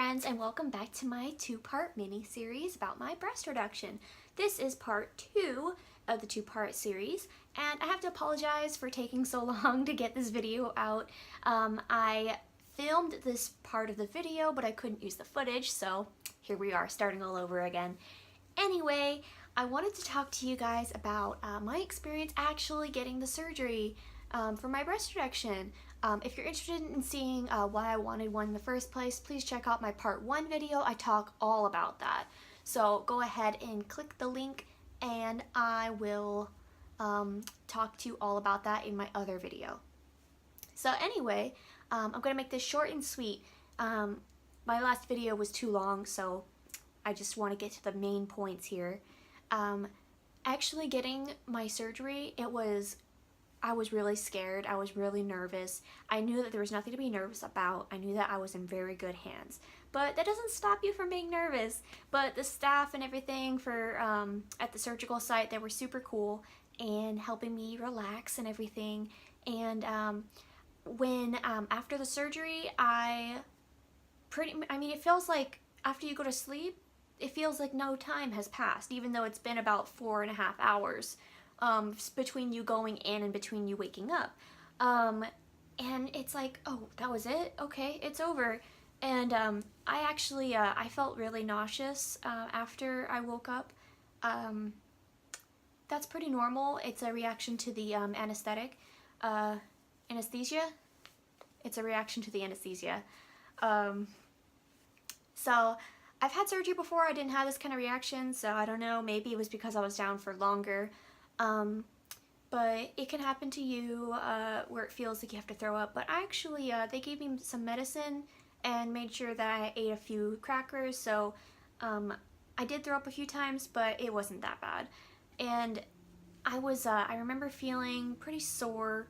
friends, and welcome back to my two-part mini-series about my breast reduction. This is part 2 of the two-part series, and I have to apologize for taking so long to get this video out. I filmed this part of the video, but I couldn't use the footage, so here we are, starting all over again. Anyway, I wanted to talk to you guys about my experience actually getting the surgery for my breast reduction. If you're interested in seeing why I wanted one in the first place, please check out my part 1 video. I talk all about that. So go ahead and click the link and I will talk to you all about that in my other video. So anyway, I'm going to make this short and sweet. My last video was too long, so I just want to get to the main points here. Actually getting my surgery, I was really scared. I was really nervous. I knew that there was nothing to be nervous about. I knew that I was in very good hands. But that doesn't stop you from being nervous. But the staff and everything for at the surgical site, they were super cool and helping me relax and everything. And when after the surgery, it feels like after you go to sleep, it feels like no time has passed, even though it's been about 4.5 hours. Between you going in and between you waking up. And it's like, oh, that was it? Okay, it's over. And I felt really nauseous after I woke up. That's pretty normal. It's a reaction to the anesthesia. It's a reaction to the anesthesia. So I've had surgery before. I didn't have this kind of reaction, so I don't know. Maybe it was because I was down for longer. But it can happen to you where it feels like you have to throw up. But actually, they gave me some medicine and made sure that I ate a few crackers. So I did throw up a few times, but it wasn't that bad. And I remember feeling pretty sore,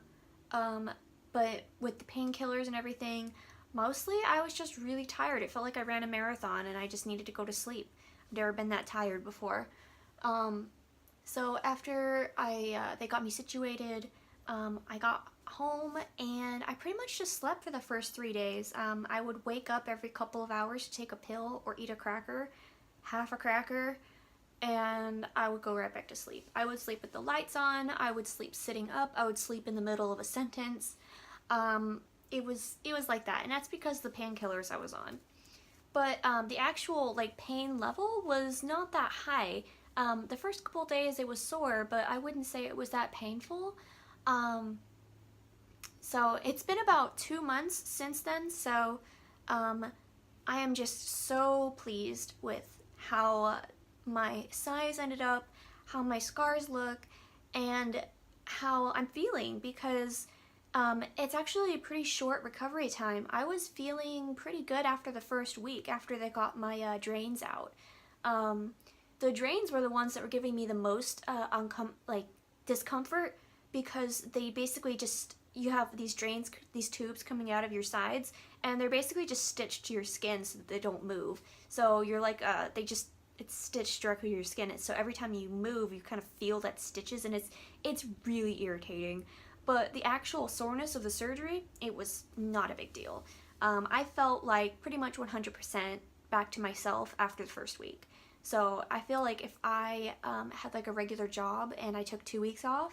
but with the painkillers and everything, mostly I was just really tired. It felt like I ran a marathon and I just needed to go to sleep. I've never been that tired before. So after they got me situated, I got home and I pretty much just slept for the first 3 days. I would wake up every couple of hours to take a pill or eat a cracker, half a cracker, and I would go right back to sleep. I would sleep with the lights on, I would sleep sitting up, I would sleep in the middle of a sentence. It was like that, and that's because the painkillers I was on. But the actual pain level was not that high. The first couple days it was sore, but I wouldn't say it was that painful. So it's been about 2 months since then, so I am just so pleased with how my size ended up, how my scars look, and how I'm feeling, because it's actually a pretty short recovery time. I was feeling pretty good after the first week, after they got my drains out. The drains were the ones that were giving me the most discomfort, because they basically you have these drains, these tubes coming out of your sides, and they're basically just stitched to your skin so that they don't move. So you're like, it's stitched directly to your skin, and so every time you move, you kind of feel that stitches, and it's really irritating. But the actual soreness of the surgery, it was not a big deal. I felt like pretty much 100% back to myself after the first week. So I feel like if I had a regular job and I took 2 weeks off,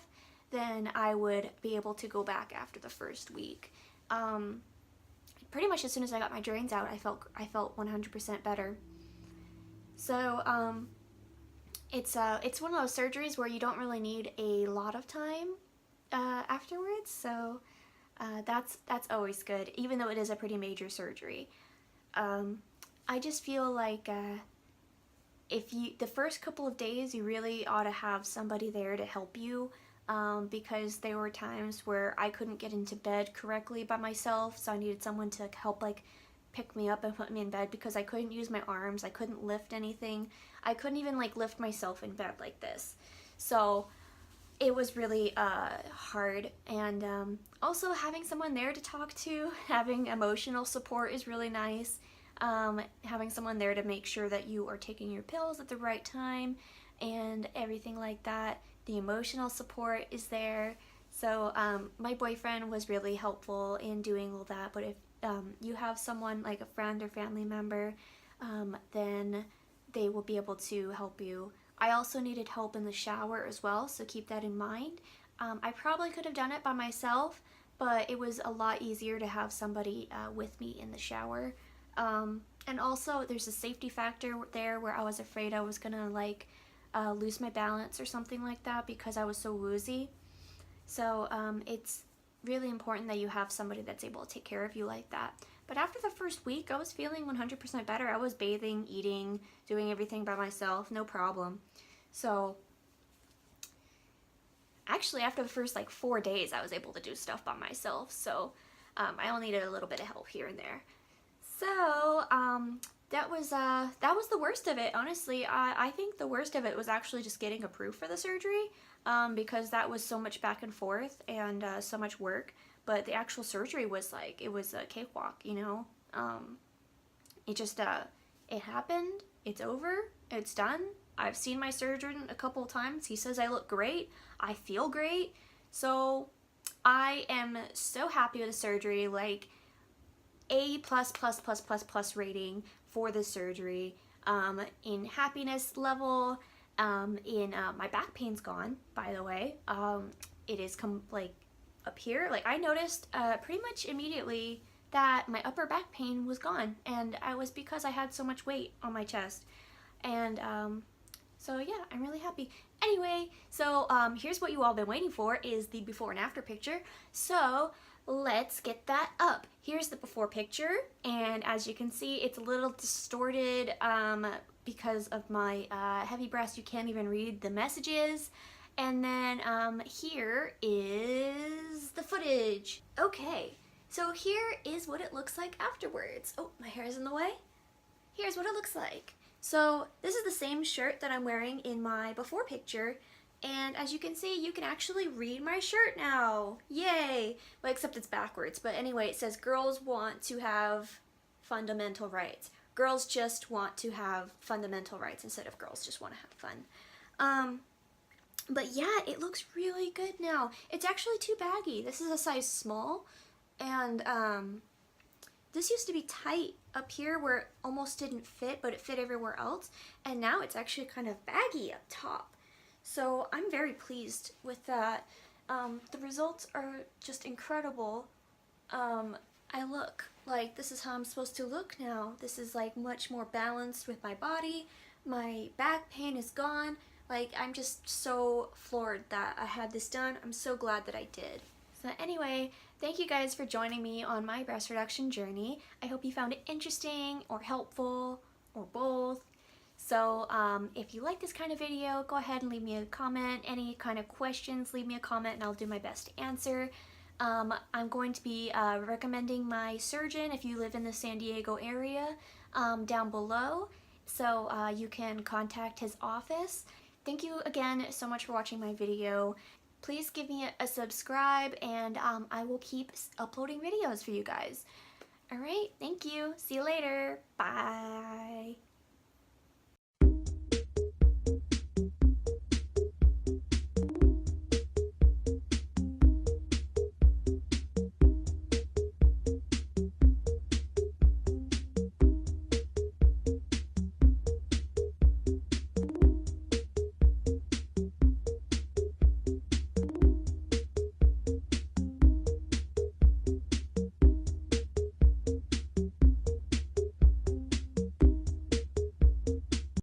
then I would be able to go back after the first week. Pretty much as soon as I got my drains out, I felt 100% better. So it's one of those surgeries where you don't really need a lot of time afterwards. So that's always good, even though it is a pretty major surgery. I just feel like the first couple of days, you really ought to have somebody there to help you, because there were times where I couldn't get into bed correctly by myself, so I needed someone to help pick me up and put me in bed, because I couldn't use my arms, I couldn't lift anything, I couldn't even lift myself in bed like this. So it was really hard, and also having someone there to talk to, having emotional support is really nice. Having someone there to make sure that you are taking your pills at the right time and everything like that. The emotional support is there. So my boyfriend was really helpful in doing all that, but if you have someone like a friend or family member, then they will be able to help you. I also needed help in the shower as well, so keep that in mind. I probably could have done it by myself, but it was a lot easier to have somebody with me in the shower. And also there's a safety factor there where I was afraid I was gonna like lose my balance or something like that because I was so woozy. So it's really important that you have somebody that's able to take care of you like that. But after the first week, I was feeling 100% better. I was bathing, eating, doing everything by myself, no problem. So actually after the first like 4 days, I was able to do stuff by myself. So I only needed a little bit of help here and there. So that was the worst of it. Honestly, I think the worst of it was actually just getting approved for the surgery, because that was so much back and forth and so much work. But the actual surgery was like, it was a cakewalk, you know. It just it happened. It's over. It's done. I've seen my surgeon a couple of times. He says I look great. I feel great. So I am so happy with the surgery. Like A+++++ rating for the surgery. In happiness level, in my back pain's gone, by the way. It is like up here. Like I noticed pretty much immediately that my upper back pain was gone, and it was because I had so much weight on my chest. And so yeah, I'm really happy. Anyway, so here's what you all been waiting for, is the before and after picture. So let's get that up. Here's the before picture, and as you can see, it's a little distorted because of my heavy breast. You can't even read the messages. And then here is the footage. Okay, so here is what it looks like afterwards. Oh, my hair is in the way. Here's what it looks like. So this is the same shirt that I'm wearing in my before picture, and as you can see, you can actually read my shirt now. Yay! Well, except it's backwards, but anyway, it says girls want to have fundamental rights. Girls just want to have fundamental rights instead of girls just want to have fun. But yeah, it looks really good now. It's actually too baggy. This is a size small, and this used to be tight up here where it almost didn't fit, but it fit everywhere else, and now it's actually kind of baggy up top. So I'm very pleased with that. The results are just incredible. I look like this is how I'm supposed to look now. This is like much more balanced with my body. My back pain is gone. Like, I'm just so floored that I had this done. I'm so glad that I did. So anyway, thank you guys for joining me on my breast reduction journey. I hope you found it interesting or helpful or both. So if you like this kind of video, go ahead and leave me a comment. Any kind of questions, leave me a comment and I'll do my best to answer. I'm going to be recommending my surgeon if you live in the San Diego area down below. So you can contact his office. Thank you again so much for watching my video. Please give me a subscribe, and I will keep uploading videos for you guys. Alright, thank you. See you later. Bye.